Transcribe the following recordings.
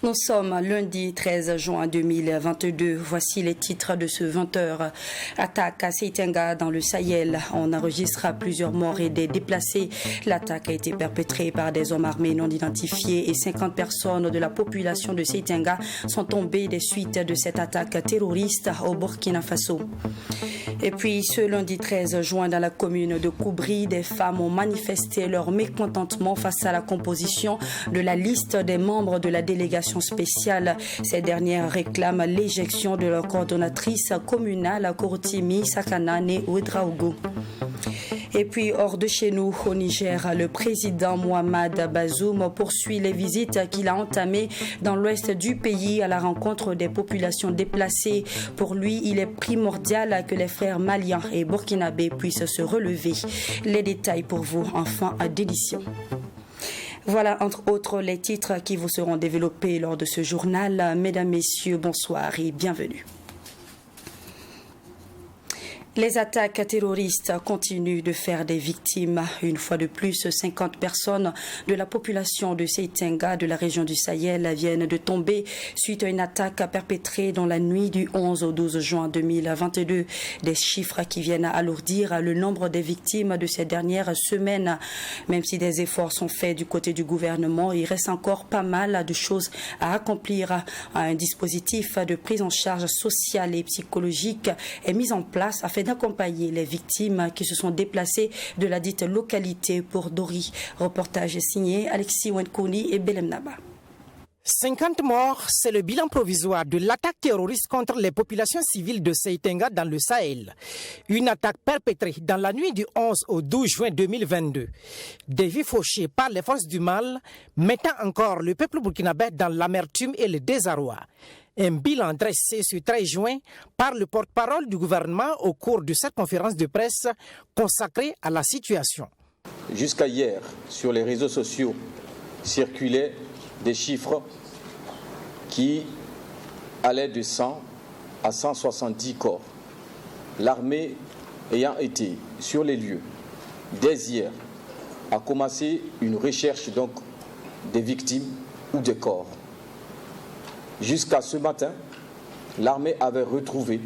Nous sommes lundi 13 juin 2022. Voici les titres de ce 20h. Attaque à Seitenga dans le Sahel. On enregistre plusieurs morts et des déplacés. L'attaque a été perpétrée par des hommes armés non identifiés et 50 personnes de la population de Seitenga sont tombées des suites de cette attaque terroriste au Burkina Faso. Et puis ce lundi 13 juin dans la commune de Koubri, des femmes ont manifesté leur mécontentement face à la composition de la liste des membres de la délégation spéciale. Ces dernières réclament l'éjection de leur coordonnatrice communale Korotimi Sakanane Ouedraogo. Et puis hors de chez nous, au Niger, le président Mohamed Bazoum poursuit les visites qu'il a entamées dans l'ouest du pays à la rencontre des populations déplacées. Pour lui, il est primordial que les frères maliens et burkinabés puissent se relever. Les détails pour vous en fin d'édition. Voilà, entre autres, les titres qui vous seront développés lors de ce journal. Mesdames, Messieurs, bonsoir et bienvenue. Les attaques terroristes continuent de faire des victimes. Une fois de plus, 50 personnes de la population de Seitenga de la région du Sahel viennent de tomber suite à une attaque perpétrée dans la nuit du 11 au 12 juin 2022. Des chiffres qui viennent alourdir le nombre des victimes de ces dernières semaines. Même si des efforts sont faits du côté du gouvernement, il reste encore pas mal de choses à accomplir. Un dispositif de prise en charge sociale et psychologique est mis en place afin d'accompagner les victimes qui se sont déplacées de la dite localité pour Dori. Reportage signé Alexis Wenkouni et Belem Naba. 50 morts, c'est le bilan provisoire de l'attaque terroriste contre les populations civiles de Seitenga dans le Sahel. Une attaque perpétrée dans la nuit du 11 au 12 juin 2022. Des vies fauchées par les forces du mal, mettant encore le peuple burkinabé dans l'amertume et le désarroi. Un bilan dressé ce 13 juin par le porte-parole du gouvernement au cours de cette conférence de presse consacrée à la situation. Jusqu'à hier, sur les réseaux sociaux, circulaient des chiffres qui allaient de 100 à 170 corps. L'armée ayant été sur les lieux dès hier a commencé une recherche donc des victimes ou des corps. Jusqu'à ce matin, l'armée avait retrouvé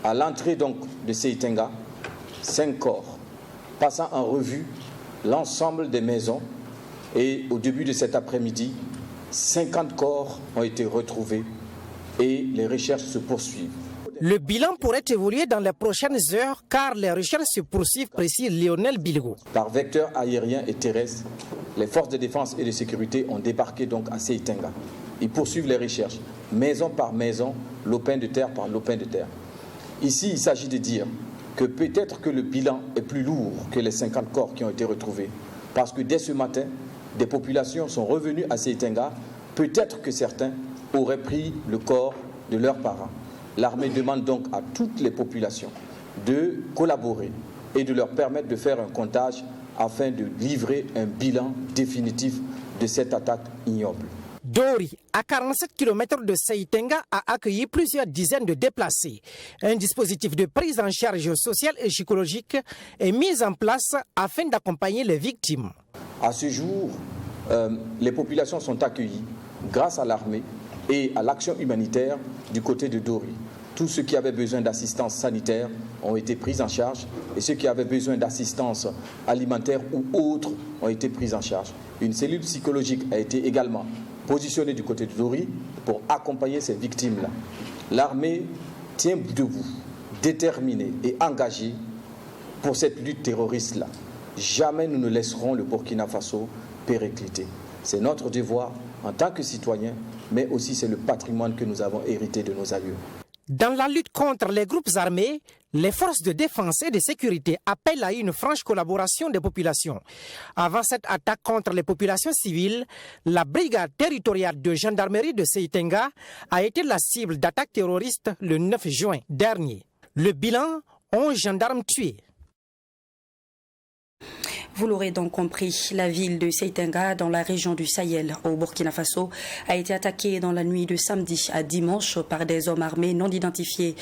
à l'entrée donc de Seitenga 5 corps, passant en revue l'ensemble des maisons et au début de cet après-midi, 50 corps ont été retrouvés et les recherches se poursuivent. Le bilan pourrait évoluer dans les prochaines heures car les recherches se poursuivent, précise Lionel Bilgo. Par vecteur aérien et terrestre, les forces de défense et de sécurité ont débarqué donc à Seitenga. Ils poursuivent les recherches, maison par maison, lopin de terre par lopin de terre. Ici, il s'agit de dire que peut-être que le bilan est plus lourd que les 50 corps qui ont été retrouvés. Parce que dès ce matin, des populations sont revenues à Seitenga. Peut-être que certains auraient pris le corps de leurs parents. L'armée demande donc à toutes les populations de collaborer et de leur permettre de faire un comptage afin de livrer un bilan définitif de cette attaque ignoble. Dori, à 47 km de Seitenga, a accueilli plusieurs dizaines de déplacés. Un dispositif de prise en charge sociale et psychologique est mis en place afin d'accompagner les victimes. À ce jour, les populations sont accueillies grâce à l'armée et à l'action humanitaire du côté de Dori. Tous ceux qui avaient besoin d'assistance sanitaire ont été pris en charge et ceux qui avaient besoin d'assistance alimentaire ou autre ont été pris en charge. Une cellule psychologique a été également positionnée du côté de Dori pour accompagner ces victimes-là. L'armée tient debout, déterminée et engagée pour cette lutte terroriste-là. Jamais nous ne laisserons le Burkina Faso péricliter. C'est notre devoir en tant que citoyens, mais aussi c'est le patrimoine que nous avons hérité de nos aïeux. Dans la lutte contre les groupes armés, les forces de défense et de sécurité appellent à une franche collaboration des populations. Avant cette attaque contre les populations civiles, la brigade territoriale de gendarmerie de Seitenga a été la cible d'attaques terroristes le 9 juin dernier. Le bilan, 11 gendarmes tués. Vous l'aurez donc compris, la ville de Seitenga, dans la région du Sahel, au Burkina Faso, a été attaquée dans la nuit de samedi à dimanche par des hommes armés non identifiés.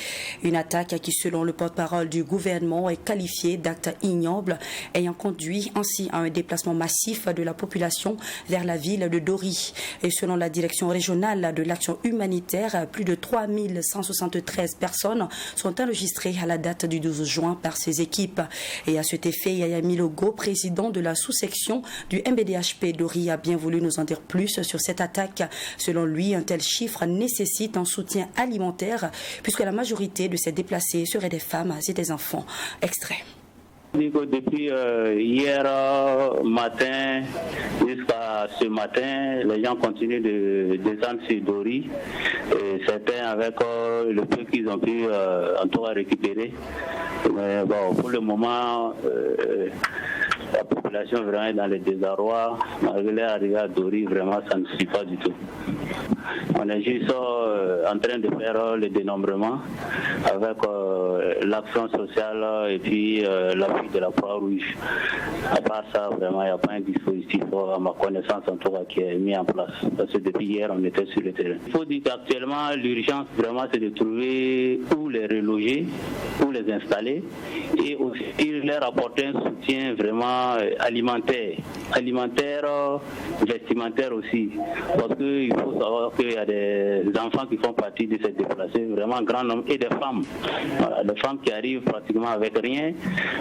Une attaque qui, selon le porte-parole du gouvernement, est qualifiée d'acte ignoble, ayant conduit ainsi à un déplacement massif de la population vers la ville de Dori. Et selon la direction régionale de l'action humanitaire, plus de 3173 personnes sont enregistrées à la date du 12 juin par ces équipes. Et à cet effet, Yaya Milogo, président de la sous-section du MBDHP Dori, a bien voulu nous en dire plus sur cette attaque. Selon lui, un tel chiffre nécessite un soutien alimentaire puisque la majorité de ces déplacés seraient des femmes et des enfants. Extrait. Depuis hier matin jusqu'à ce matin, les gens continuent de descendre sur Dori. Et certains avec le peu qu'ils ont pu en tout cas récupérer. Mais bon, pour le moment, la population vraiment est dans le désarroi. Malgré l'arrivée à Dori, vraiment, ça ne suffit pas du tout. On est juste en train de faire le dénombrement avec l'action sociale et puis l'appui de la Croix-Rouge. À part ça, vraiment, il n'y a pas un dispositif, à ma connaissance en tout cas, qui est mis en place. Parce que depuis hier, on était sur le terrain. Il faut dire qu'actuellement, l'urgence, vraiment, c'est de trouver où les reloger, où les installer et aussi leur apporter un soutien vraiment alimentaire, vestimentaire aussi. Parce qu'il faut savoir qu'il y a des enfants qui font partie de ces déplacés, vraiment un grand nombre, et des femmes. Voilà, des femmes qui arrivent pratiquement avec rien,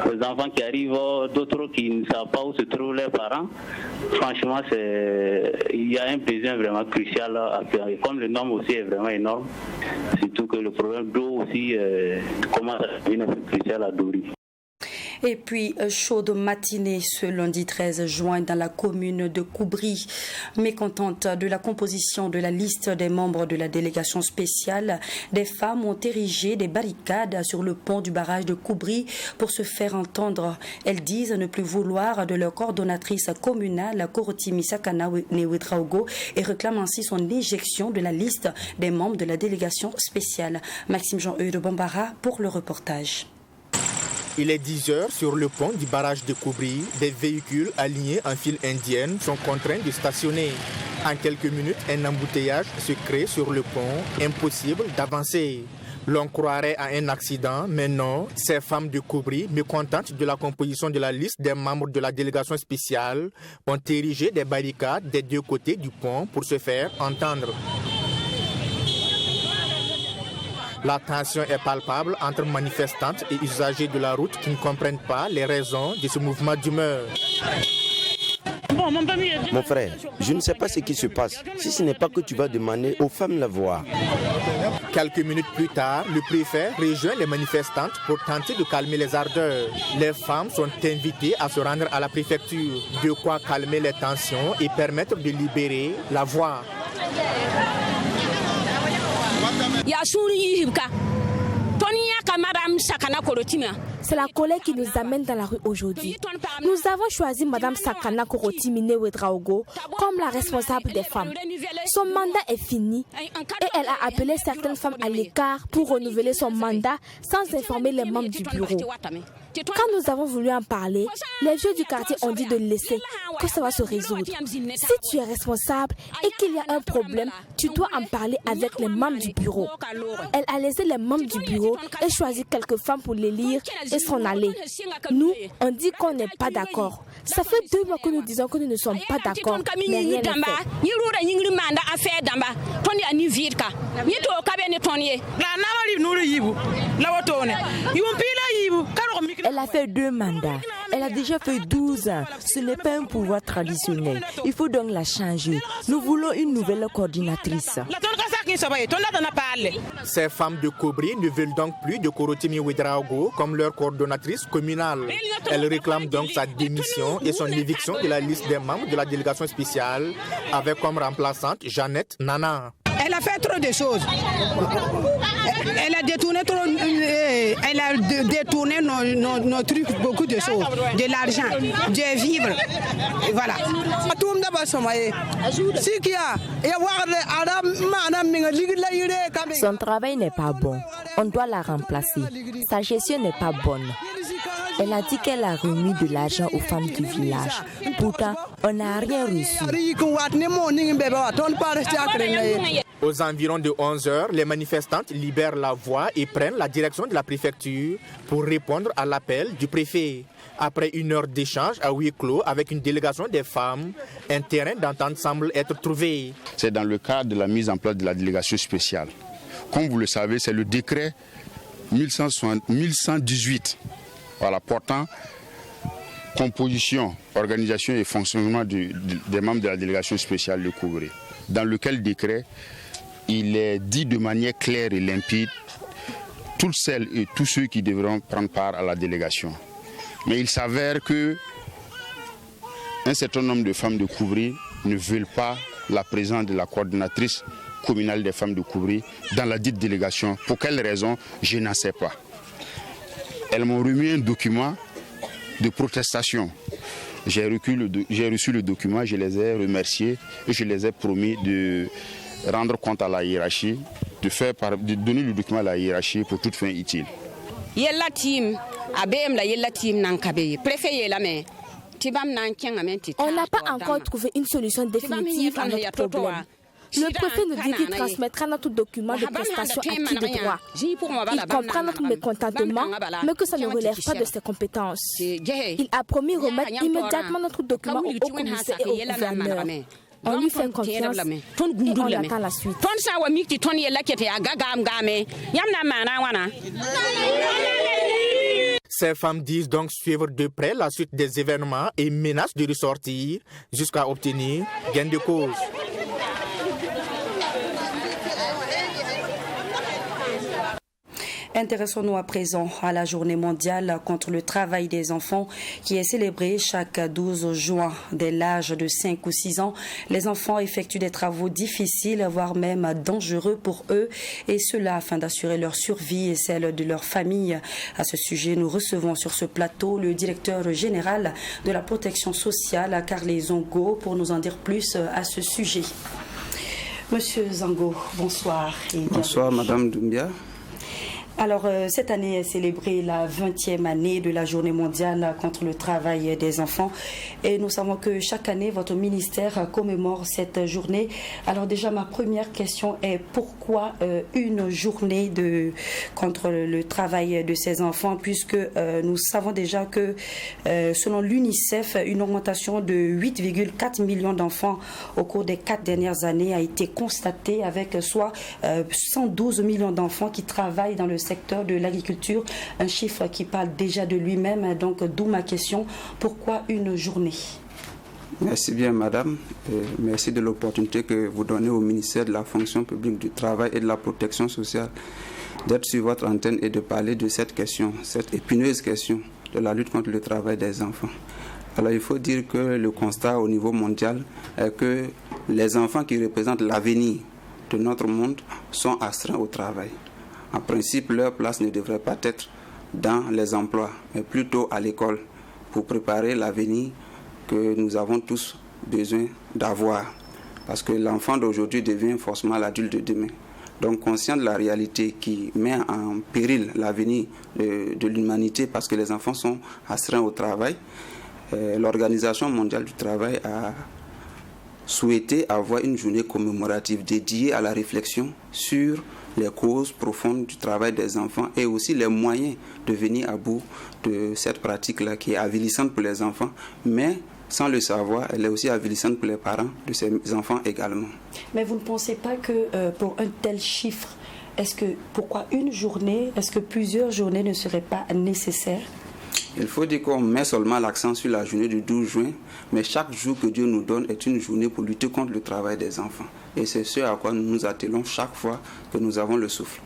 des enfants qui arrivent, d'autres qui ne savent pas où se trouvent leurs parents. Franchement, il y a un besoin vraiment crucial à faire. Et comme le nombre aussi est vraiment énorme, surtout que le problème d'eau aussi commence à devenir un peu crucial à Dori. Et puis, chaude matinée ce lundi 13 juin dans la commune de Koubri. Mécontente de la composition de la liste des membres de la délégation spéciale, des femmes ont érigé des barricades sur le pont du barrage de Koubri pour se faire entendre. Elles disent ne plus vouloir de leur coordonnatrice communale, Korotimi Sakana Newetraogo, et réclament ainsi son éjection de la liste des membres de la délégation spéciale. Maxime Jean-Eudes de Bambara pour le reportage. Il est 10h sur le pont du barrage de Koubri. Des véhicules alignés en file indienne sont contraints de stationner. En quelques minutes, un embouteillage se crée sur le pont. Impossible d'avancer. L'on croirait à un accident, mais non. Ces femmes de Koubri, mécontentes de la composition de la liste des membres de la délégation spéciale, ont érigé des barricades des deux côtés du pont pour se faire entendre. La tension est palpable entre manifestantes et usagers de la route qui ne comprennent pas les raisons de ce mouvement d'humeur. Mon frère, je ne sais pas ce qui se passe, si ce n'est pas que tu vas demander aux femmes la voir. Quelques minutes plus tard, le préfet rejoint les manifestantes pour tenter de calmer les ardeurs. Les femmes sont invitées à se rendre à la préfecture, de quoi calmer les tensions et permettre de libérer la voie. C'est la colère qui nous amène dans la rue aujourd'hui. Nous avons choisi Mme Sakana Korotimi Newetraogo comme la responsable des femmes. Son mandat est fini et elle a appelé certaines femmes à l'écart pour renouveler son mandat sans informer les membres du bureau. Quand nous avons voulu en parler, les vieux du quartier ont dit de laisser, que ça va se résoudre. Si tu es responsable et qu'il y a un problème, tu dois en parler avec les membres du bureau. Elle a laissé les membres du bureau et choisi quelques femmes pour les lire et s'en aller. Nous, on dit qu'on n'est pas d'accord. Ça fait 2 mois que nous disons que nous ne sommes pas d'accord, mais rien n'est fait. Elle a fait 2 mandats. Elle a déjà fait 12 ans. Ce n'est pas un pouvoir traditionnel. Il faut donc la changer. Nous voulons une nouvelle coordinatrice. Ces femmes de Koubri ne veulent donc plus de Korotimi Newetraogo comme leur coordonnatrice communale. Elles réclament donc sa démission et son éviction de la liste des membres de la délégation spéciale avec comme remplaçante Jeannette Nana. Elle a fait trop de choses. Elle a détourné nos trucs, beaucoup de choses, de l'argent, des vivres. Et voilà. Son travail n'est pas bon. On doit la remplacer. Sa gestion n'est pas bonne. Elle a dit qu'elle a remis de l'argent aux femmes du village. Pourtant, on n'a rien reçu. Aux environs de 11h, les manifestantes libèrent la voie et prennent la direction de la préfecture pour répondre à l'appel du préfet. Après une heure d'échange à huis clos avec une délégation des femmes, un terrain d'entente semble être trouvé. C'est dans le cadre de la mise en place de la délégation spéciale. Comme vous le savez, c'est le décret 1118 portant composition, organisation et fonctionnement des membres de la délégation spéciale de Koubré. Dans lequel décret, il est dit de manière claire et limpide toutes celles et tous ceux qui devront prendre part à la délégation. Mais il s'avère que un certain nombre de femmes de Koubré ne veulent pas la présence de la coordinatrice communale des femmes de Koubré dans la dite délégation. Pour quelle raison, je n'en sais pas. Elles m'ont remis un document de protestation. J'ai reçu le document, je les ai remerciés et je les ai promis de rendre compte à la hiérarchie, de donner le document à la hiérarchie pour toute fin utile. On n'a pas encore trouvé une solution définitive à notre problème. Le préfet nous dit qu'il transmettra notre document de prestation acquis de droit. Il comprend notre mécontentement, mais que ça ne relève pas de ses compétences. Il a promis remettre immédiatement notre document au haut-commissaire et au gouverneur. On lui fait confiance et on attend la suite. Ces femmes disent donc suivre de près la suite des événements et menacent de ressortir jusqu'à obtenir gain de cause. Intéressons-nous à présent à la journée mondiale contre le travail des enfants qui est célébrée chaque 12 juin. Dès l'âge de 5 ou 6 ans, les enfants effectuent des travaux difficiles, voire même dangereux pour eux, et cela afin d'assurer leur survie et celle de leur famille. À ce sujet, nous recevons sur ce plateau le directeur général de la protection sociale, Carlé Zongo, pour nous en dire plus à ce sujet. Monsieur Zongo, bonsoir. Bonsoir, Madame Doumbia. Alors, cette année est célébrée la 20e année de la Journée mondiale contre le travail des enfants. Et nous savons que chaque année, votre ministère commémore cette journée. Alors déjà, ma première question est pourquoi une journée contre le travail de ces enfants, puisque nous savons déjà que, selon l'UNICEF, une augmentation de 8,4 millions d'enfants au cours des 4 dernières années a été constatée, avec soit 112 millions d'enfants qui travaillent dans le secteur de l'agriculture, un chiffre qui parle déjà de lui-même. Donc d'où ma question, pourquoi une journée? Merci bien madame, merci de l'opportunité que vous donnez au ministère de la fonction publique du travail et de la protection sociale d'être sur votre antenne et de parler de cette question, cette épineuse question de la lutte contre le travail des enfants. Alors il faut dire que le constat au niveau mondial est que les enfants qui représentent l'avenir de notre monde sont astreints au travail. En principe, leur place ne devrait pas être dans les emplois, mais plutôt à l'école, pour préparer l'avenir que nous avons tous besoin d'avoir. Parce que l'enfant d'aujourd'hui devient forcément l'adulte de demain. Donc, conscient de la réalité qui met en péril l'avenir de l'humanité, parce que les enfants sont astreints au travail, l'Organisation mondiale du travail a souhaité avoir une journée commémorative dédiée à la réflexion sur les causes profondes du travail des enfants et aussi les moyens de venir à bout de cette pratique-là qui est avilissante pour les enfants, mais sans le savoir, elle est aussi avilissante pour les parents de ces enfants également. Mais vous ne pensez pas que pour un tel chiffre, pourquoi une journée, est-ce que plusieurs journées ne seraient pas nécessaires? Il faut dire qu'on met seulement l'accent sur la journée du 12 juin, mais chaque jour que Dieu nous donne est une journée pour lutter contre le travail des enfants. Et c'est ce à quoi nous nous attelons chaque fois que nous avons le souffle.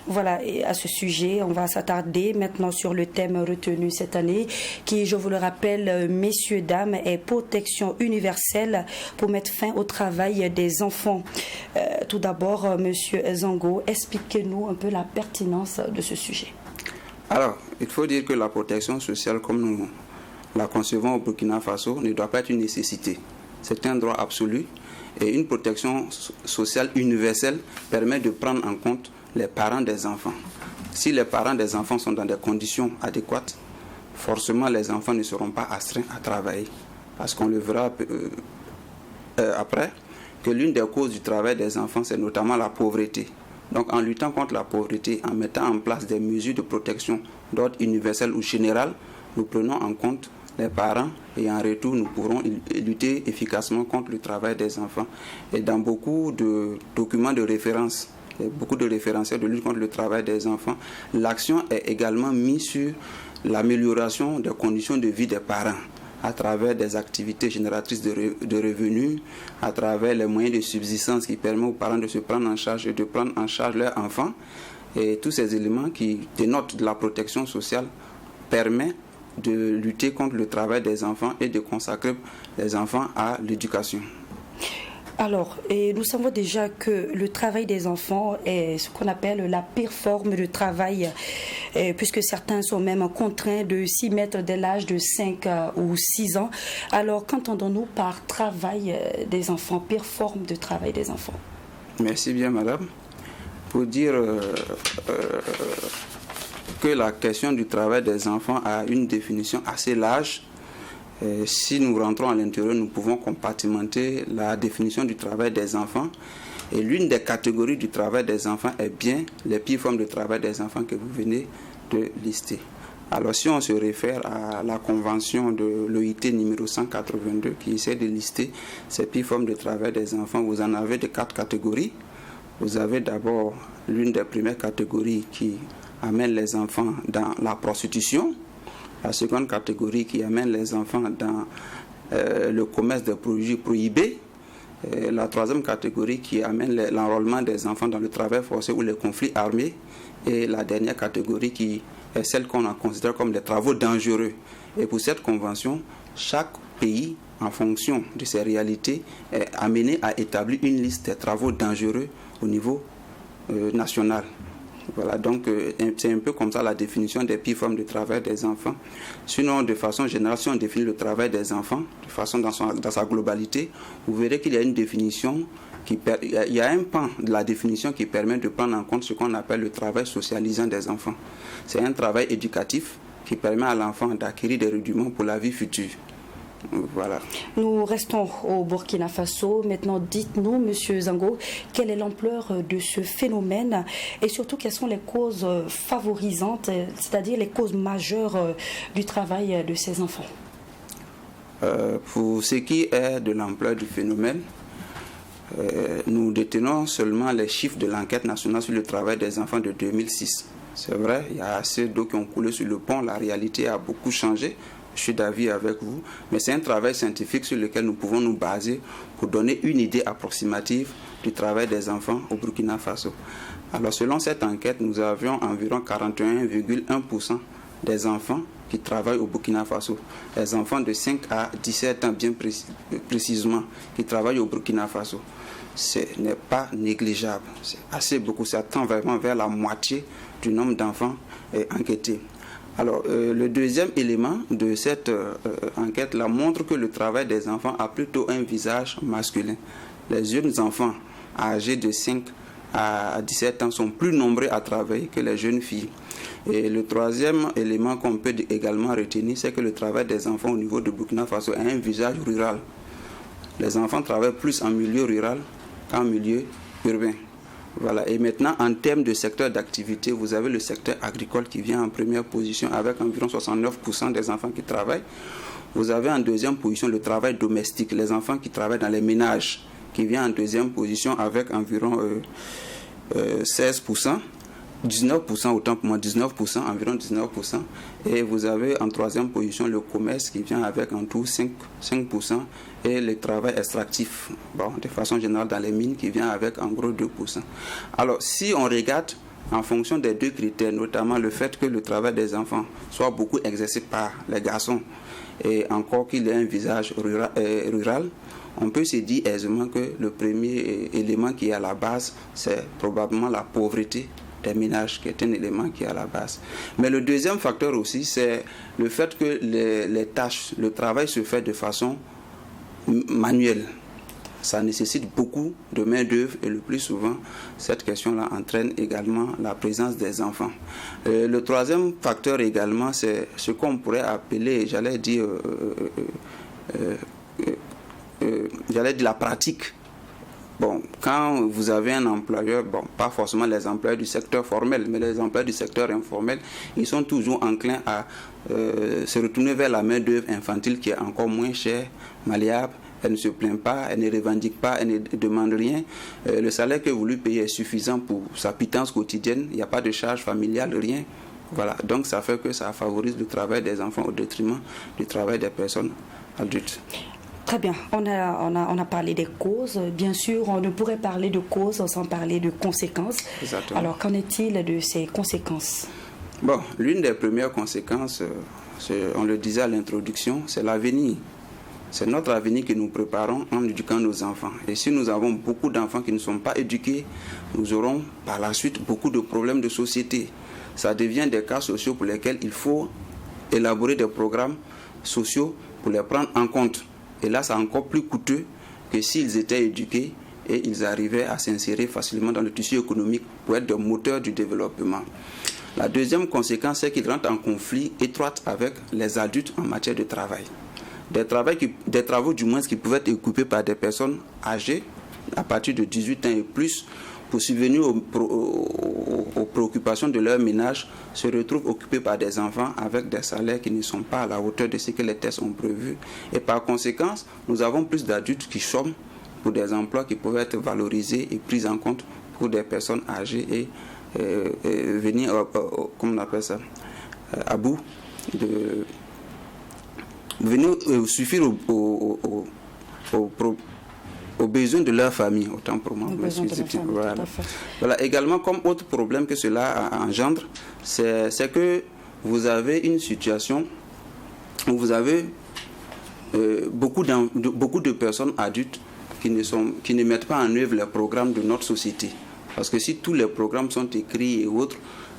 Voilà, et à ce sujet, on va s'attarder maintenant sur le thème retenu cette année, qui, je vous le rappelle, messieurs, dames, est protection universelle pour mettre fin au travail des enfants. Tout d'abord, monsieur Zongo, expliquez-nous un peu la pertinence de ce sujet. Alors, il faut dire que la protection sociale, comme nous la concevons au Burkina Faso, ne doit pas être une nécessité. C'est un droit absolu et une protection sociale universelle permet de prendre en compte les parents des enfants. Si les parents des enfants sont dans des conditions adéquates, forcément les enfants ne seront pas astreints à travailler. Parce qu'on le verra après, que l'une des causes du travail des enfants, c'est notamment la pauvreté. Donc en luttant contre la pauvreté, en mettant en place des mesures de protection d'ordre universel ou général, nous prenons en compte les parents et en retour, nous pourrons lutter efficacement contre le travail des enfants. Et dans beaucoup de documents de référence, beaucoup de référentiels de lutte contre le travail des enfants, l'action est également mise sur l'amélioration des conditions de vie des parents à travers des activités génératrices de revenus, à travers les moyens de subsistance qui permettent aux parents de se prendre en charge et de prendre en charge leurs enfants. Et tous ces éléments qui dénotent de la protection sociale permettent de lutter contre le travail des enfants et de consacrer les enfants à l'éducation. Alors, nous savons déjà que le travail des enfants est ce qu'on appelle la pire forme de travail, puisque certains sont même contraints de s'y mettre dès l'âge de 5 ou 6 ans. Alors, qu'entendons-nous par travail des enfants, pire forme de travail des enfants? Merci bien, madame. Pour dire que la question du travail des enfants a une définition assez large, si nous rentrons à l'intérieur, nous pouvons compartimenter la définition du travail des enfants. Et l'une des catégories du travail des enfants est bien les pires formes de travail des enfants que vous venez de lister. Alors si on se réfère à la convention de l'OIT numéro 182 qui essaie de lister ces pires formes de travail des enfants, vous en avez de 4 catégories. Vous avez d'abord l'une des premières catégories qui amène les enfants dans la prostitution. La seconde catégorie qui amène les enfants dans le commerce de produits prohibés. La troisième catégorie qui amène l'enrôlement des enfants dans le travail forcé ou les conflits armés. Et la dernière catégorie qui est celle qu'on considère comme les travaux dangereux. Et pour cette convention, chaque pays, en fonction de ses réalités, est amené à établir une liste des travaux dangereux au niveau national. Voilà, donc c'est un peu comme ça la définition des pires formes de travail des enfants. Sinon, de façon générale, si on définit le travail des enfants, de façon dans sa globalité, vous verrez qu'il y a une définition, il y a un pan de la définition qui permet de prendre en compte ce qu'on appelle le travail socialisant des enfants. C'est un travail éducatif qui permet à l'enfant d'acquérir des rudiments pour la vie future. Voilà. Nous restons au Burkina Faso. Maintenant, dites-nous, Monsieur Zango, quelle est l'ampleur de ce phénomène et surtout quelles sont les causes favorisantes, c'est-à-dire les causes majeures du travail de ces enfants? Pour ce qui est de l'ampleur du phénomène, nous détenons seulement les chiffres de l'enquête nationale sur le travail des enfants de 2006. C'est vrai, il y a assez d'eau qui ont coulé sur le pont, la réalité a beaucoup changé. Je suis d'avis avec vous, mais c'est un travail scientifique sur lequel nous pouvons nous baser pour donner une idée approximative du travail des enfants au Burkina Faso. Alors selon cette enquête, nous avions environ 41,1% des enfants qui travaillent au Burkina Faso. Les enfants de 5 à 17 ans, bien précisément, qui travaillent au Burkina Faso. Ce n'est pas négligeable, c'est assez beaucoup, ça tend vraiment vers la moitié du nombre d'enfants enquêtés. Alors, le deuxième élément de cette enquête-là montre que le travail des enfants a plutôt un visage masculin. Les jeunes enfants âgés de 5 à 17 ans sont plus nombreux à travailler que les jeunes filles. Et le troisième élément qu'on peut également retenir, c'est que le travail des enfants au niveau de Burkina Faso a un visage rural. Les enfants travaillent plus en milieu rural qu'en milieu urbain. Voilà. Et maintenant, en termes de secteur d'activité, vous avez le secteur agricole qui vient en première position avec environ 69% des enfants qui travaillent. Vous avez en deuxième position le travail domestique, les enfants qui travaillent dans les ménages, qui vient en deuxième position avec environ 16%. 19%, autant pour moi, 19%, environ 19%. Et vous avez en troisième position le commerce qui vient avec en tout 5% et le travail extractif, de façon générale dans les mines qui vient avec en gros 2%. Alors si on regarde en fonction des deux critères, notamment le fait que le travail des enfants soit beaucoup exercé par les garçons et encore qu'il ait un visage rural, on peut se dire aisément que le premier élément qui est à la base, c'est probablement la pauvreté des ménages, qui est un élément qui est à la base. Mais le deuxième facteur aussi, c'est le fait que les tâches, le travail se fait de façon manuelle. ça nécessite beaucoup de main-d'œuvre et le plus souvent, cette question-là entraîne également la présence des enfants. Le troisième facteur également, c'est ce qu'on pourrait appeler, j'allais dire la pratique. Bon, quand vous avez un employeur, bon, pas forcément les employeurs du secteur formel, mais les employeurs du secteur informel, ils sont toujours enclins à se retourner vers la main-d'œuvre infantile qui est encore moins chère, malléable. Elle ne se plaint pas, elle ne revendique pas, elle ne demande rien. Le salaire que vous lui payez est suffisant pour sa pitance quotidienne. Il n'y a pas de charge familiale, rien. Voilà. Donc ça fait que ça favorise le travail des enfants au détriment du travail des personnes adultes. Très bien, on a parlé des causes. Bien sûr, on ne pourrait parler de causes sans parler de conséquences. Exactement. Alors, qu'en est-il de ces conséquences? Bon, l'une des premières conséquences, on le disait à l'introduction, c'est l'avenir. C'est notre avenir que nous préparons en éduquant nos enfants. Et si nous avons beaucoup d'enfants qui ne sont pas éduqués, nous aurons par la suite beaucoup de problèmes de société. Ça devient des cas sociaux pour lesquels il faut élaborer des programmes sociaux pour les prendre en compte. Et là, c'est encore plus coûteux que s'ils étaient éduqués et ils arrivaient à s'insérer facilement dans le tissu économique pour être des moteurs du développement. La deuxième conséquence, c'est qu'ils rentrent en conflit étroit avec les adultes en matière de travail. Des travaux du moins qui pouvaient être occupés par des personnes âgées à partir de 18 ans et plus pour subvenir aux préoccupations de leur ménage se retrouvent occupés par des enfants avec des salaires qui ne sont pas à la hauteur de ce que les tests ont prévu. Et par conséquent, nous avons plus d'adultes qui chôment pour des emplois qui peuvent être valorisés et pris en compte pour des personnes âgées et venir, comment on appelle ça, à bout de... venir suffire aux besoins de leur famille, autant pour moi. Voilà. Également, comme autre problème que cela engendre, c'est que vous avez une situation où vous avez beaucoup de personnes adultes qui ne mettent pas en œuvre les programmes de notre société. Parce que si tous les programmes sont écrits et autres,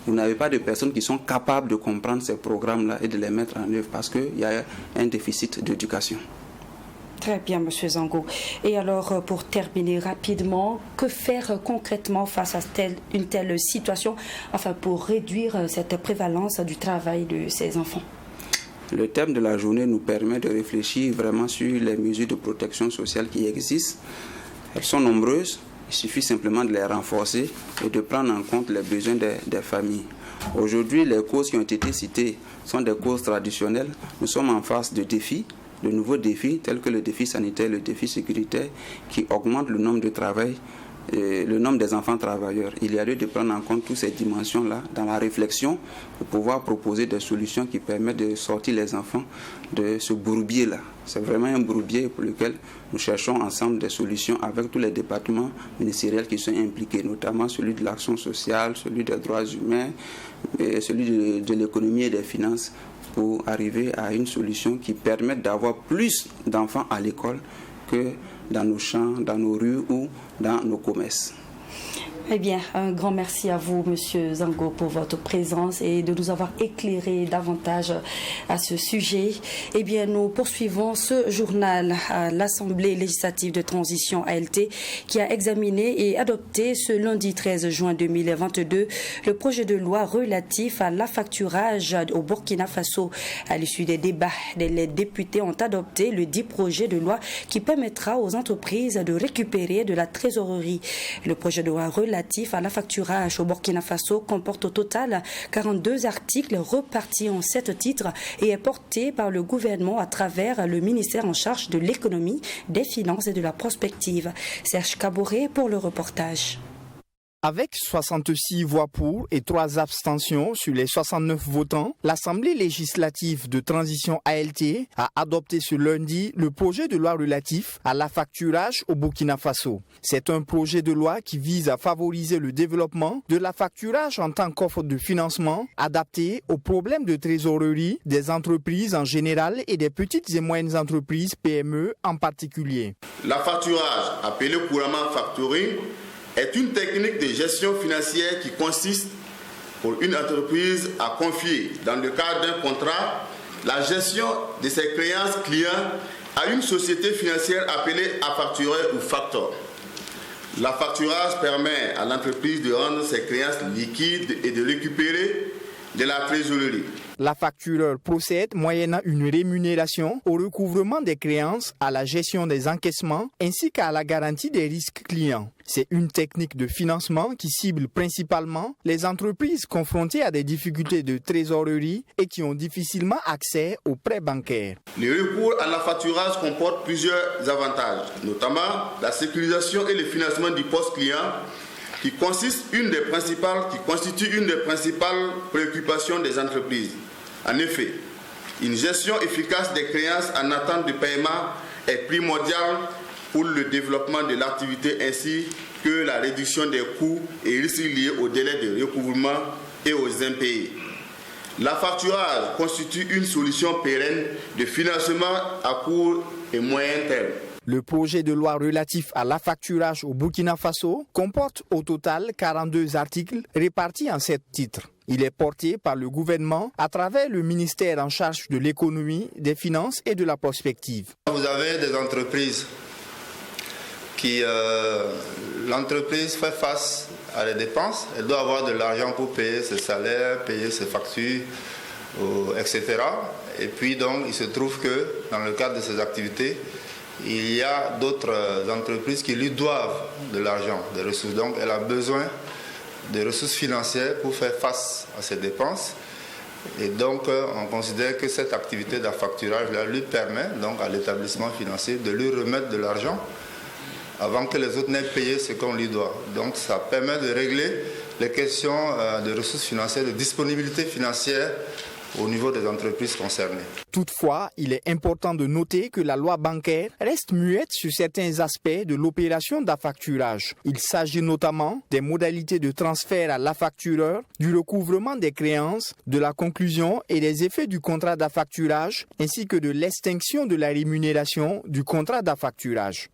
vous n'avez pas de personnes qui sont capables de comprendre ces programmes-là et de les mettre en œuvre parce qu'il y a un déficit d'éducation. Très bien, M. Zango. Et alors, pour terminer rapidement, que faire concrètement face à une telle situation, enfin pour réduire cette prévalence du travail de ces enfants? Le thème de la journée nous permet de réfléchir vraiment sur les mesures de protection sociale qui existent. Elles sont nombreuses. Il suffit simplement de les renforcer et de prendre en compte les besoins des familles. Aujourd'hui, les causes qui ont été citées sont des causes traditionnelles. Nous sommes en face de défis, de nouveaux défis, tels que le défi sanitaire, le défi sécuritaire, qui augmentent le nombre de travail, le nombre des enfants travailleurs. Il y a lieu de prendre en compte toutes ces dimensions-là dans la réflexion pour pouvoir proposer des solutions qui permettent de sortir les enfants de ce bourbier-là. C'est vraiment un bourbier pour lequel nous cherchons ensemble des solutions avec tous les départements ministériels qui sont impliqués, notamment celui de l'action sociale, celui des droits humains, et celui de l'économie et des finances, pour arriver à une solution qui permette d'avoir plus d'enfants à l'école que dans nos champs, dans nos rues ou dans nos commerces. Eh bien, un grand merci à vous, Monsieur Zango, pour votre présence et de nous avoir éclairé davantage à ce sujet. Eh bien, nous poursuivons ce journal à l'Assemblée législative de transition ALT qui a examiné et adopté ce lundi 13 juin 2022 le projet de loi relatif à l'affacturage au Burkina Faso. À l'issue des débats, les députés ont adopté le dit projet de loi qui permettra aux entreprises de récupérer de la trésorerie. Le projet de loi relatif à l'affacturage au Burkina Faso comporte au total 42 articles repartis en 7 titres et est porté par le gouvernement à travers le ministère en charge de l'économie, des finances et de la prospective. Serge Kaboré pour le reportage. Avec 66 voix pour et 3 abstentions sur les 69 votants, l'Assemblée législative de transition ALT a adopté ce lundi le projet de loi relatif à l'affacturage au Burkina Faso. C'est un projet de loi qui vise à favoriser le développement de l'affacturage en tant qu'offre de financement adapté aux problèmes de trésorerie des entreprises en général et des petites et moyennes entreprises PME en particulier. L'affacturage, appelé couramment factoring, est une technique de gestion financière qui consiste pour une entreprise à confier, dans le cadre d'un contrat, la gestion de ses créances clients à une société financière appelée affactureur ou factor. L'affacturage permet à l'entreprise de rendre ses créances liquides et de récupérer de la trésorerie. L'affactureur procède, moyennant une rémunération, au recouvrement des créances, à la gestion des encaissements ainsi qu'à la garantie des risques clients. C'est une technique de financement qui cible principalement les entreprises confrontées à des difficultés de trésorerie et qui ont difficilement accès aux prêts bancaires. Le recours à l'affacturage comporte plusieurs avantages, notamment la sécurisation et le financement du poste client, qui constitue une des principales préoccupations des entreprises. En effet, une gestion efficace des créances en attente de paiement est primordiale pour le développement de l'activité ainsi que la réduction des coûts et risques liés au délai de recouvrement et aux impayés. L'affacturage constitue une solution pérenne de financement à court et moyen terme. Le projet de loi relatif à l'affacturage au Burkina Faso comporte au total 42 articles répartis en 7 titres. Il est porté par le gouvernement à travers le ministère en charge de l'économie, des finances et de la prospective. Vous avez des entreprises qui... l'entreprise fait face à des dépenses. Elle doit avoir de l'argent pour payer ses salaires, payer ses factures, etc. Et puis donc, il se trouve que dans le cadre de ces activités, il y a d'autres entreprises qui lui doivent de l'argent, des ressources. Donc, elle a besoin de ressources financières pour faire face à ces dépenses. Et donc, on considère que cette activité d'affacturage-là lui permet donc à l'établissement financier de lui remettre de l'argent avant que les autres n'aient payé ce qu'on lui doit. Donc, ça permet de régler les questions de ressources financières, de disponibilité financière au niveau des entreprises concernées. Toutefois, il est important de noter que la loi bancaire reste muette sur certains aspects de l'opération d'affacturage. Il s'agit notamment des modalités de transfert à l'affactureur, du recouvrement des créances, de la conclusion et des effets du contrat d'affacturage, ainsi que de l'extinction de la rémunération du contrat d'affacturage.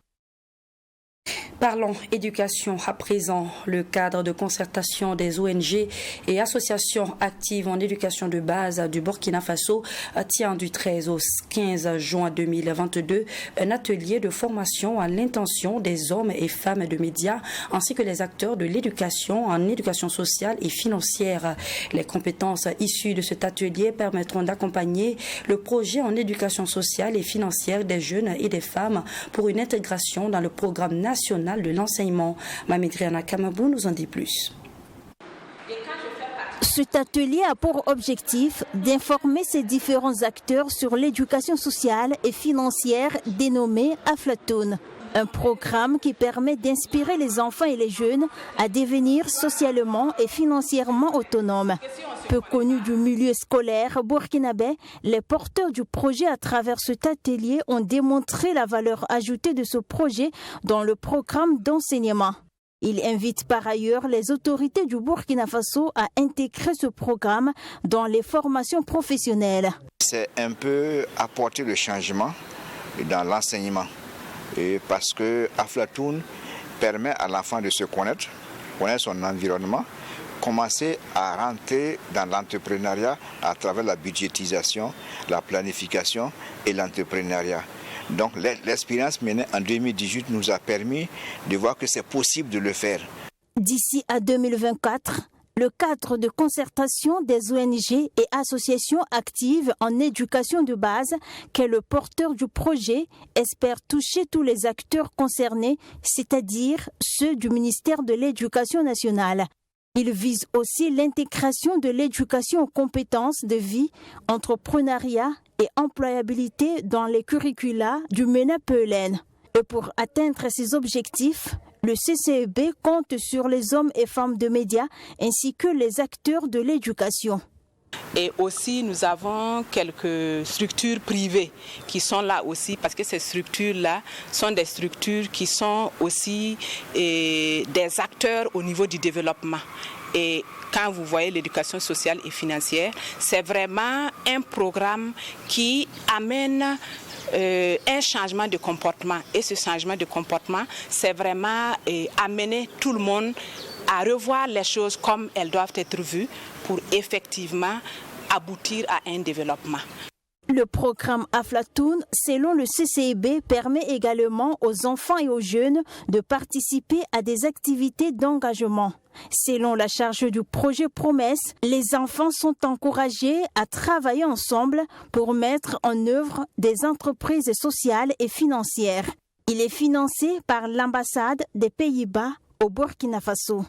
Parlons éducation à présent. Le cadre de concertation des ONG et associations actives en éducation de base du Burkina Faso tient du 13 au 15 juin 2022 un atelier de formation à l'intention des hommes et femmes de médias ainsi que les acteurs de l'éducation en éducation sociale et financière. Les compétences issues de cet atelier permettront d'accompagner le projet en éducation sociale et financière des jeunes et des femmes pour une intégration dans le programme national de l'enseignement. Mamedriana Kamabou nous en dit plus. Cet atelier a pour objectif d'informer ces différents acteurs sur l'éducation sociale et financière dénommée Aflatoon. Un programme qui permet d'inspirer les enfants et les jeunes à devenir socialement et financièrement autonomes. Peu connus du milieu scolaire burkinabé, les porteurs du projet à travers cet atelier ont démontré la valeur ajoutée de ce projet dans le programme d'enseignement. Il invite par ailleurs les autorités du Burkina Faso à intégrer ce programme dans les formations professionnelles. C'est un peu apporter le changement dans l'enseignement. Parce que Aflatoon permet à l'enfant de se connaître son environnement, commencer à rentrer dans l'entrepreneuriat à travers la budgétisation, la planification et l'entrepreneuriat. Donc l'expérience menée en 2018 nous a permis de voir que c'est possible de le faire. D'ici à 2024, le cadre de concertation des ONG et associations actives en éducation de base, qu'est le porteur du projet, espère toucher tous les acteurs concernés, c'est-à-dire ceux du ministère de l'Éducation nationale. Il vise aussi l'intégration de l'éducation aux compétences de vie, entrepreneuriat et employabilité dans les curricula du MENA-PELN. Et pour atteindre ces objectifs, le CCEB compte sur les hommes et femmes de médias ainsi que les acteurs de l'éducation. Et aussi, nous avons quelques structures privées qui sont là aussi parce que ces structures-là sont des structures qui sont aussi des acteurs au niveau du développement. Et quand vous voyez l'éducation sociale et financière, c'est vraiment un programme qui amène un changement de comportement. Et ce changement de comportement, c'est vraiment amener tout le monde à revoir les choses comme elles doivent être vues pour effectivement aboutir à un développement. Le programme Aflatoon, selon le CCIB, permet également aux enfants et aux jeunes de participer à des activités d'engagement. Selon la charge du projet Promesse, les enfants sont encouragés à travailler ensemble pour mettre en œuvre des entreprises sociales et financières. Il est financé par l'ambassade des Pays-Bas au Burkina Faso.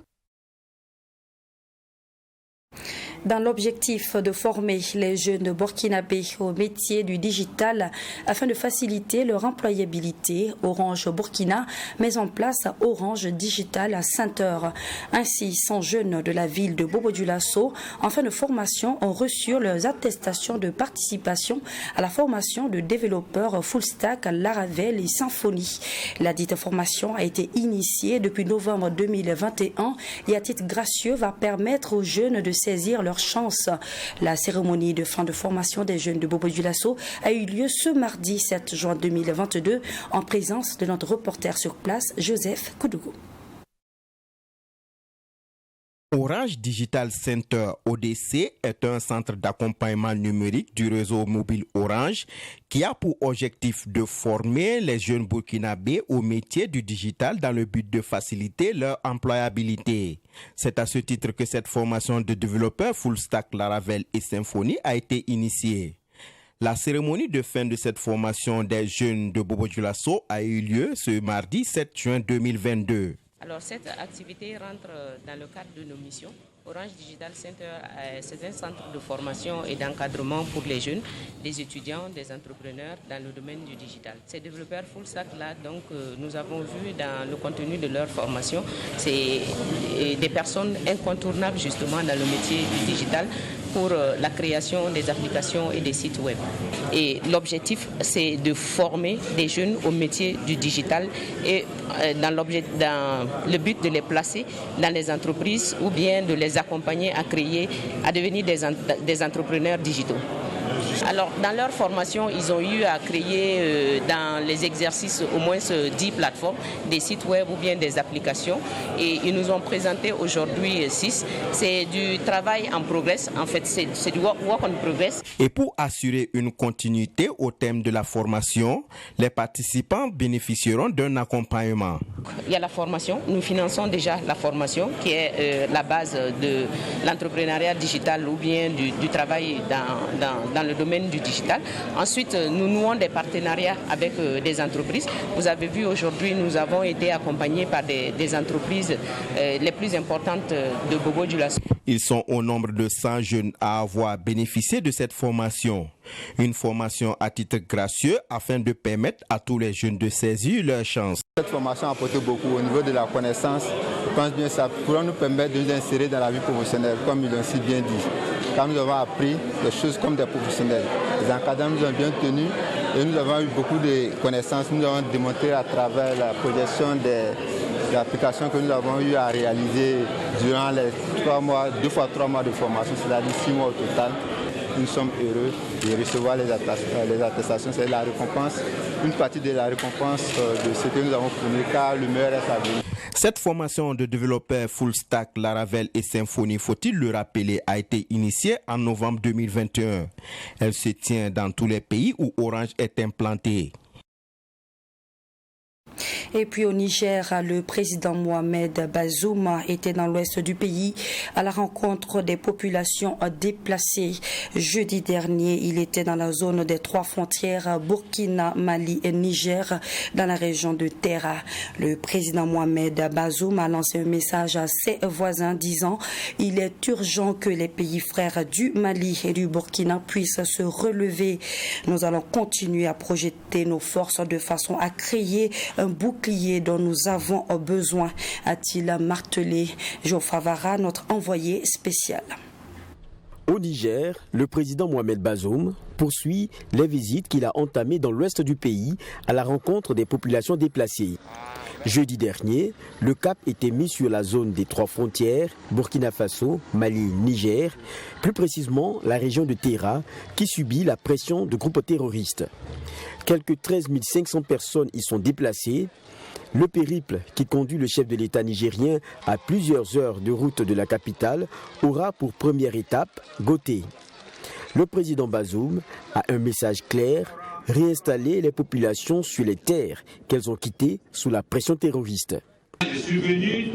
Dans l'objectif de former les jeunes burkinabés au métier du digital afin de faciliter leur employabilité, Orange Burkina met en place Orange Digital Center. Ainsi, 100 jeunes de la ville de Bobo-Dioulasso en fin de formation ont reçu leurs attestations de participation à la formation de développeurs full stack Laravel et Symfony. La dite formation a été initiée depuis novembre 2021 et à titre gracieux va permettre aux jeunes de saisir leur chance. La cérémonie de fin de formation des jeunes de Bobo-Dioulasso a eu lieu ce mardi 7 juin 2022 en présence de notre reporter sur place, Joseph Koudougou. Orange Digital Center ODC est un centre d'accompagnement numérique du réseau mobile Orange qui a pour objectif de former les jeunes burkinabés au métier du digital dans le but de faciliter leur employabilité. C'est à ce titre que cette formation de développeurs full stack Laravel et Symfony a été initiée. La cérémonie de fin de cette formation des jeunes de Bobo-Dioulasso a eu lieu ce mardi 7 juin 2022. Alors cette activité rentre dans le cadre de nos missions. Orange Digital Center, c'est un centre de formation et d'encadrement pour les jeunes, des étudiants, des entrepreneurs dans le domaine du digital. Ces développeurs full stack là, donc nous avons vu dans le contenu de leur formation, c'est des personnes incontournables justement dans le métier du digital pour la création des applications et des sites web. Et l'objectif, c'est de former des jeunes au métier du digital et dans le but de les placer dans les entreprises ou bien de les accompagner à créer, à devenir des entrepreneurs digitaux. Alors, dans leur formation, ils ont eu à créer dans les exercices au moins 10 plateformes, des sites web ou bien des applications. Et ils nous ont présenté aujourd'hui 6. C'est du travail en progress. En fait, c'est du work on progress. Et pour assurer une continuité au thème de la formation, les participants bénéficieront d'un accompagnement. Il y a la formation. Nous finançons déjà la formation qui est la base de l'entrepreneuriat digital ou bien du travail dans le domaine du digital. Ensuite, nous nouons des partenariats avec des entreprises. Vous avez vu aujourd'hui, nous avons été accompagnés par des entreprises les plus importantes de Bobo-Dioulasso. Ils sont au nombre de 100 jeunes à avoir bénéficié de cette formation. Une formation à titre gracieux afin de permettre à tous les jeunes de saisir leur chance. Cette formation a apporté beaucoup au niveau de la connaissance. Je pense bien que ça pourra nous permettre de nous insérer dans la vie professionnelle, comme ils l'ont si bien dit. Quand nous avons appris des choses comme des professionnels, les encadrants nous ont bien tenus et nous avons eu beaucoup de connaissances. Nous avons démontré à travers la projection des applications que nous avons eu à réaliser durant les 2 fois 3 mois de formation, c'est-à-dire 6 mois au total. Nous sommes heureux de recevoir les attestations, c'est la récompense, une partie de la récompense de ce que nous avons fourni, car le meilleur est à venir. Cette formation de développeurs full stack Laravel et Symfony, faut-il le rappeler, a été initiée en novembre 2021. Elle se tient dans tous les pays où Orange est implanté. Et puis au Niger, le président Mohamed Bazoum était dans l'ouest du pays à la rencontre des populations déplacées. Jeudi dernier, il était dans la zone des 3 frontières Burkina, Mali et Niger, dans la région de Terra. Le président Mohamed Bazoum a lancé un message à ses voisins disant « Il est urgent que les pays frères du Mali et du Burkina puissent se relever. Nous allons continuer à projeter nos forces de façon à créer un bouclier dont nous avons besoin », a-t-il martelé. Geoffroy Vara, notre envoyé spécial. Au Niger, le président Mohamed Bazoum poursuit les visites qu'il a entamées dans l'ouest du pays à la rencontre des populations déplacées. Jeudi dernier, le cap était mis sur la zone des 3 frontières, Burkina Faso, Mali, Niger, plus précisément la région de Terra, qui subit la pression de groupes terroristes. Quelques 13 500 personnes y sont déplacées. Le périple qui conduit le chef de l'État nigérien à plusieurs heures de route de la capitale aura pour première étape Goté. Le président Bazoum a un message clair: réinstaller les populations sur les terres qu'elles ont quittées sous la pression terroriste. Je suis venu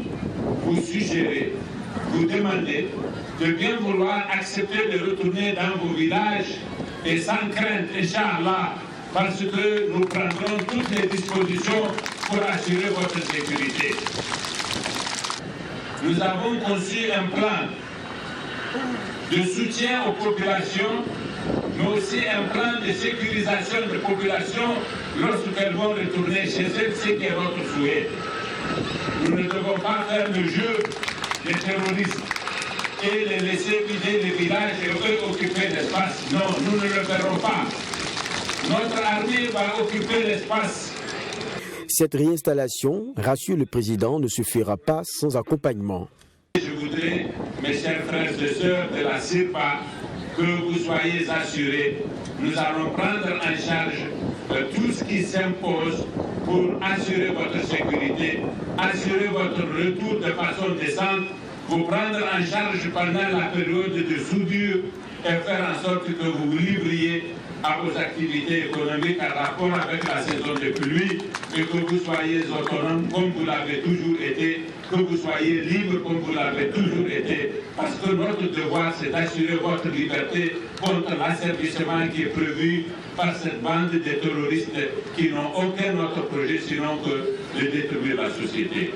vous suggérer, vous demander de bien vouloir accepter de retourner dans vos villages et sans crainte, Inch'Allah, parce que nous prendrons toutes les dispositions pour assurer votre sécurité. Nous avons conçu un plan de soutien aux populations, mais aussi un plan de sécurisation des populations lorsqu'elles vont retourner chez elles, ce qui est notre souhait. Nous ne devons pas faire le jeu des terroristes et les laisser vider les villages et eux occuper l'espace. Non, nous ne le ferons pas. Notre armée va occuper l'espace. Cette réinstallation, rassure le président, ne se fera pas sans accompagnement. Je voudrais, mes chers frères et sœurs de la CIRPA, que vous soyez assurés. Nous allons prendre en charge tout ce qui s'impose pour assurer votre sécurité, assurer votre retour de façon décente, vous prendre en charge pendant la période de soudure et faire en sorte que vous vous livriez à vos activités économiques en rapport avec la saison de pluie et que vous soyez autonome comme vous l'avez toujours été, que vous soyez libre comme vous l'avez toujours été, parce que notre devoir c'est d'assurer votre liberté contre l'asservissement qui est prévu par cette bande de terroristes qui n'ont aucun autre projet sinon que de détruire la société.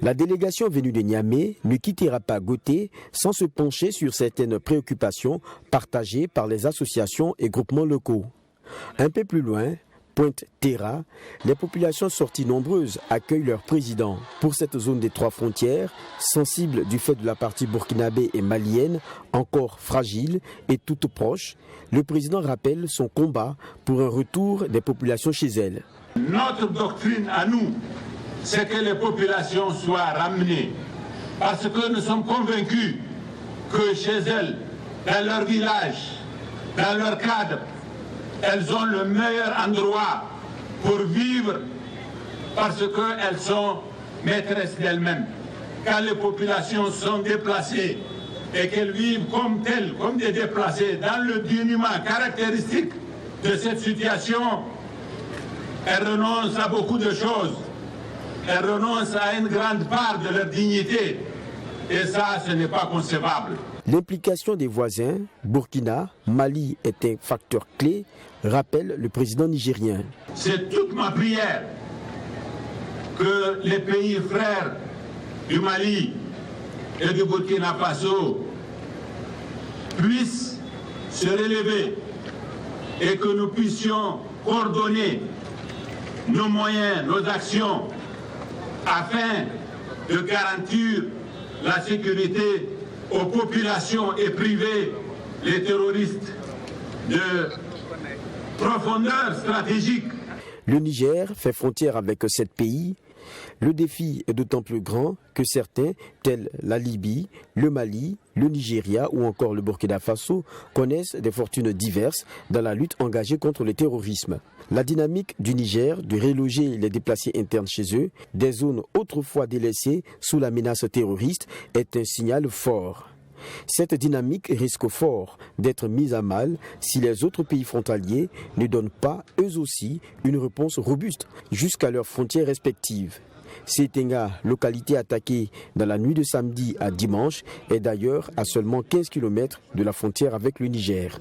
La délégation venue de Niamey ne quittera pas Gauthier sans se pencher sur certaines préoccupations partagées par les associations et groupements locaux. Un peu plus loin, Pointe Terra, les populations sorties nombreuses accueillent leur président. Pour cette zone des trois frontières, sensible du fait de la partie burkinabé et malienne, encore fragile et toute proche, le président rappelle son combat pour un retour des populations chez elles. Notre doctrine à nous, c'est que les populations soient ramenées, parce que nous sommes convaincus que chez elles, dans leur village, dans leur cadre, elles ont le meilleur endroit pour vivre parce qu'elles sont maîtresses d'elles-mêmes. Quand les populations sont déplacées et qu'elles vivent comme telles, comme des déplacés, dans le dénuement caractéristique de cette situation, elles renoncent à beaucoup de choses. Elles renoncent à une grande part de leur dignité. Et ça, ce n'est pas concevable. L'implication des voisins, Burkina, Mali est un facteur clé, rappelle le président nigérien. C'est toute ma prière que les pays frères du Mali et du Burkina Faso puissent se relever et que nous puissions coordonner nos moyens, nos actions, afin de garantir la sécurité aux populations et priver les terroristes de profondeur stratégique. Le Niger fait frontière avec 7 pays. Le défi est d'autant plus grand que certains, tels la Libye, le Mali, le Nigeria ou encore le Burkina Faso, connaissent des fortunes diverses dans la lutte engagée contre le terrorisme. La dynamique du Niger de reloger les déplacés internes chez eux, des zones autrefois délaissées sous la menace terroriste, est un signal fort. Cette dynamique risque fort d'être mise à mal si les autres pays frontaliers ne donnent pas, eux aussi, une réponse robuste jusqu'à leurs frontières respectives. Seitenga, localité attaquée dans la nuit de samedi à dimanche, est d'ailleurs à seulement 15 km de la frontière avec le Niger.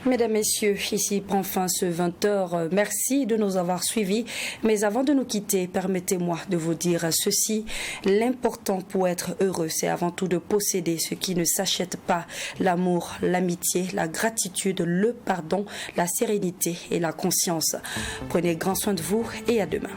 Mesdames, Messieurs, ici prend fin ce 20h. Merci de nous avoir suivis. Mais avant de nous quitter, permettez-moi de vous dire ceci. L'important pour être heureux, c'est avant tout de posséder ce qui ne s'achète pas. L'amour, l'amitié, la gratitude, le pardon, la sérénité et la conscience. Prenez grand soin de vous et à demain.